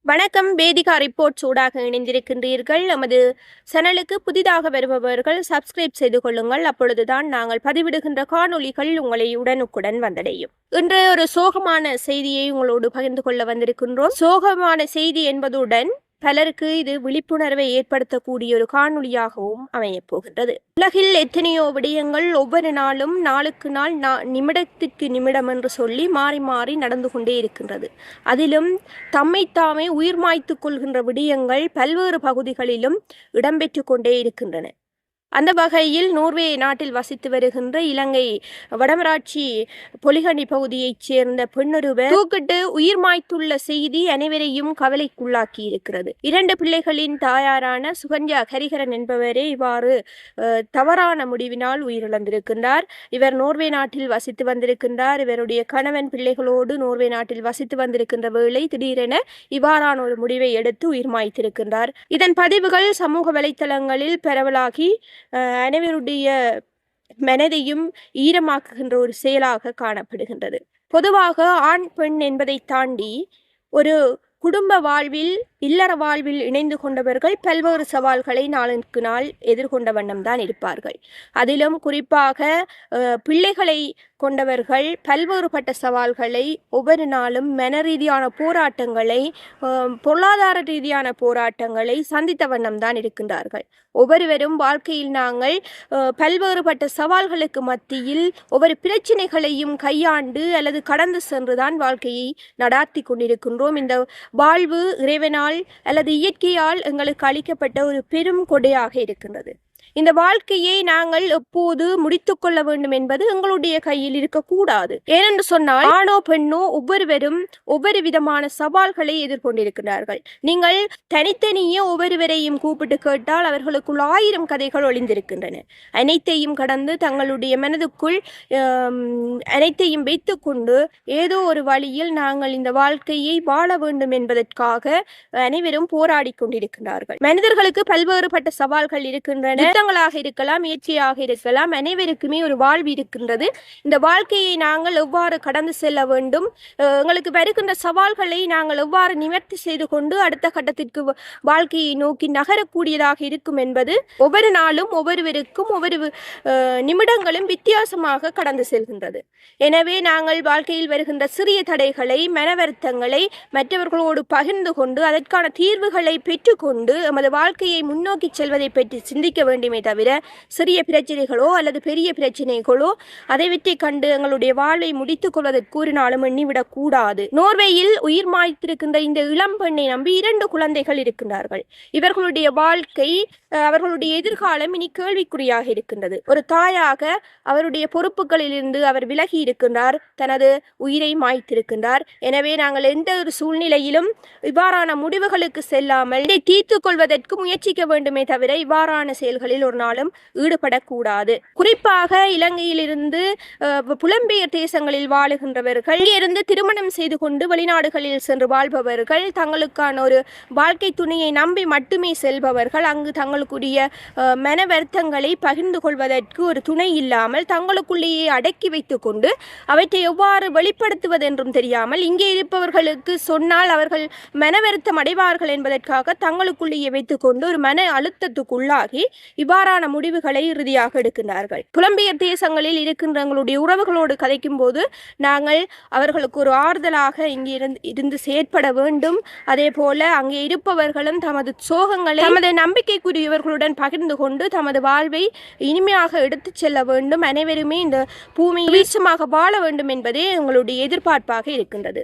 வணக்கம். வேதிகா ரிப்போர்ட்ஸ் ஊடாக இணைந்திருக்கின்றீர்கள். நமது சேனலுக்கு புதிதாக வருபவர்கள் சப்ஸ்கிரைப் செய்து கொள்ளுங்கள். அப்பொழுதுதான் நாங்கள் பதிவிடுகின்ற காணொளிகள் உங்களை உடனுக்குடன் வந்தடையும். இன்று ஒரு சோகமான செய்தியை உங்களோடு பகிர்ந்து கொள்ள வந்திருக்கின்றோம். சோகமான செய்தி என்பதுடன் பலருக்கு இது விழிப்புணர்வை ஏற்படுத்தக்கூடிய ஒரு காணொளியாகவும் அமையப் போகின்றது. உலகில் எத்தனையோ விடயங்கள் ஒவ்வொரு நாளும் நாளுக்கு நாள் நிமிடத்திற்கு நிமிடம் என்று சொல்லி மாறி மாறி நடந்து கொண்டே இருக்கின்றது. அதிலும் தம்மைத்தாமே உயிர் மாய்த்து கொள்கின்ற விடயங்கள் பல்வேறு பகுதிகளிலும் இடம்பெற்று கொண்டே இருக்கின்றன. அந்த வகையில் நோர்வே நாட்டில் வசித்து வருகின்ற இலங்கை வடமராட்சி பொலிகனி பகுதியைச் சேர்ந்த பெண்ணொருவர் தூக்கிட்டு உயிர் மாய்த்துள்ள செய்தி அனைவரையும் கவலைக்குள்ளாக்கி இருக்கிறது. 2 பிள்ளைகளின் தாயாரான சுகன்யா ஹரிஹரன் என்பவரே இவ்வாறு தவறான முடிவினால் உயிரிழந்திருக்கின்றார். இவர் நோர்வே நாட்டில் வசித்து வந்திருக்கின்றார். இவருடைய கணவன் பிள்ளைகளோடு நோர்வே நாட்டில் வசித்து வந்திருக்கின்ற வேளை திடீரென இவ்வாறான ஒரு முடிவை எடுத்து உயிர் மாய்த்திருக்கின்றார். இதன் பதிவுகள் சமூக வலைத்தளங்களில் பரவலாகி அனைவருடைய மனதையும் ஈரமாக்குகின்ற ஒரு செயலாக காணப்படுகின்றது. பொதுவாக ஆண் பெண் என்பதை தாண்டி ஒரு குடும்ப வாழ்வில் இல்லற வாழ்வில் இணைந்து கொண்டவர்கள் பல்வேறு சவால்களை நாளுக்கு நாள் எதிர்கொண்ட வண்ணம் தான் இருப்பார்கள். அதிலும் குறிப்பாக பிள்ளைகளை கொண்டவர்கள் பல்வேறுபட்ட சவால்களை ஒவ்வொரு நாளும் மன ரீதியான போராட்டங்களை பொருளாதார ரீதியான போராட்டங்களை சந்தித்த வண்ணம் தான் இருக்கின்றார்கள். ஒவ்வொருவரும் வாழ்க்கையில் நாங்கள் பல்வேறுபட்ட சவால்களுக்கு மத்தியில் ஒவ்வொரு பிரச்சனைகளையும் கையாண்டு அல்லது கடந்து சென்றுதான் வாழ்க்கையை நடாத்தி கொண்டிருக்கின்றோம். இந்த வாழ்வு இறைவனால் அல்லது இயற்கையால் எங்களுக்கு அளிக்கப்பட்ட ஒரு பெரும் கொடையாக இருக்கின்றது. இந்த வாழ்க்கையை நாங்கள் எப்போது முடித்து கொள்ள வேண்டும் என்பது எங்களுடைய கையில் இருக்கக்கூடாது. ஏனென்று சொன்னால் ஆணோ பெண்ணோ ஒவ்வொருவரும் ஒவ்வொரு விதமான சவால்களை எதிர்கொண்டிருக்கிறார்கள். நீங்கள் தனித்தனியே ஒவ்வொருவரையும் கூப்பிட்டு கேட்டால் அவர்களுக்குள் 1000 கதைகள் ஒளிந்திருக்கின்றன. அனைத்தையும் கடந்து தங்களுடைய மனதுக்குள் அனைத்தையும் வைத்து கொண்டு ஏதோ ஒரு வழியில் நாங்கள் இந்த வாழ்க்கையை வாழ வேண்டும் என்பதற்காக அனைவரும் போராடி கொண்டிருக்கிறார்கள். மனிதர்களுக்கு பல்வேறுபட்ட சவால்கள் இருக்கின்றன. இருக்கலாம், இயற்கையாக இருக்கலாம், அனைவருக்குமே ஒரு வாழ்வு இருக்கின்றது. இந்த வாழ்க்கையை நாங்கள் எவ்வாறு கடந்து செல்ல வேண்டும், எங்களுக்கு வருகின்ற சவால்களை நாங்கள் எவ்வாறு நிவர்த்தி செய்து கொண்டு அடுத்த கட்டத்திற்கு வாழ்க்கையை நோக்கி நகரக்கூடியதாக இருக்கும் என்பது ஒவ்வொரு நாளும் ஒவ்வொருவருக்கும் ஒவ்வொரு நிமிடங்களும் வித்தியாசமாக கடந்து செல்கின்றது. எனவே நாங்கள் வாழ்க்கையில் வருகின்ற சிறிய தடைகளை மன வருத்தங்களை மற்றவர்களோடு பகிர்ந்து கொண்டு அதற்கான தீர்வுகளை பெற்றுக்கொண்டு நமது வாழ்க்கையை முன்னோக்கி செல்வதை பற்றி சிந்திக்க வேண்டும் தவிர சிறிய பிரச்சனைகளோ அல்லது பெரிய பிரச்சனைகளோ அதை வெற்றி கண்டு எங்களுடைய வாழ்வை முடித்துக் கொள்வதற்கு கூறினாலும் எண்ணிவிடக் கூடாது. நோர்வேயில் உயிர் மாய்த்திருக்கின்ற இந்த இளம் பெண்ணை நம்பி 2 குழந்தைகள் இருக்கின்றார்கள். இவர்களுடைய வாழ்க்கை அவர்களுடைய எதிர்காலம் இனி கேள்விக்குறியாக இருக்கின்றது. ஒரு தாயாக அவருடைய பொறுப்புகளிலிருந்து அவர் விலகி இருக்கின்றார், தனது உயிரை மாய்த்திருக்கின்றார். எனவே நாங்கள் எந்த ஒரு சூழ்நிலையிலும் இவ்வாறான முடிவுகளுக்கு செல்லாமல் இதை தீர்த்துக் கொள்வதற்கு முயற்சிக்க வேண்டுமே தவிர இவ்வாறான செயல்களில் ஒரு நாளும் ஈடுபடக்கூடாது. குறிப்பாக இலங்கையிலிருந்து புலம்பெயர் தேசங்களில் வாழுகின்றவர்கள், இங்கிருந்து திருமணம் செய்து கொண்டு வெளிநாடுகளில் சென்று வாழ்பவர்கள், தங்களுக்கான ஒரு வாழ்க்கை துணையை நம்பி மட்டுமே செல்பவர்கள், அங்கு தங்களுக்குரிய மன வருத்தங்களை பகிர்ந்து கொள்வதற்கு ஒரு துணை இல்லாமல் தங்களுக்குள்ளேயே அடக்கி வைத்துக் கொண்டு அவற்றை எவ்வாறு வெளிப்படுத்துவது என்றும் தெரியாமல் இங்கே இருப்பவர்களுக்கு சொன்னால் அவர்கள் மன வருத்தம் அடைவார்கள் என்பதற்காக தங்களுக்குள்ளேயே வைத்துக் கொண்டு ஒரு மன அழுத்தத்துக்குள்ளாகி இவ்வாறான முடிவுகளை இறுதியாக எடுக்கின்றார்கள். புலம்பெயர் தேசங்களில் இருக்கின்றவங்களுடைய உறவுகளோடு கதைக்கும் போது நாங்கள் அவர்களுக்கு ஒரு ஆறுதலாக இங்கே இருந்து செயற்பட வேண்டும். அதே போல அங்கே இருப்பவர்களும் தமது சோகங்களை தமது நம்பிக்கைக்குரியவர்களுடன் பகிர்ந்து கொண்டு தமது வாழ்வை இனிமையாக எடுத்துச் செல்ல வேண்டும். அனைவருமே இந்த பூமியில் வீழ்ச்சமாக வாழ வேண்டும் என்பதே எங்களுடைய எதிர்பார்ப்பாக இருக்கின்றது.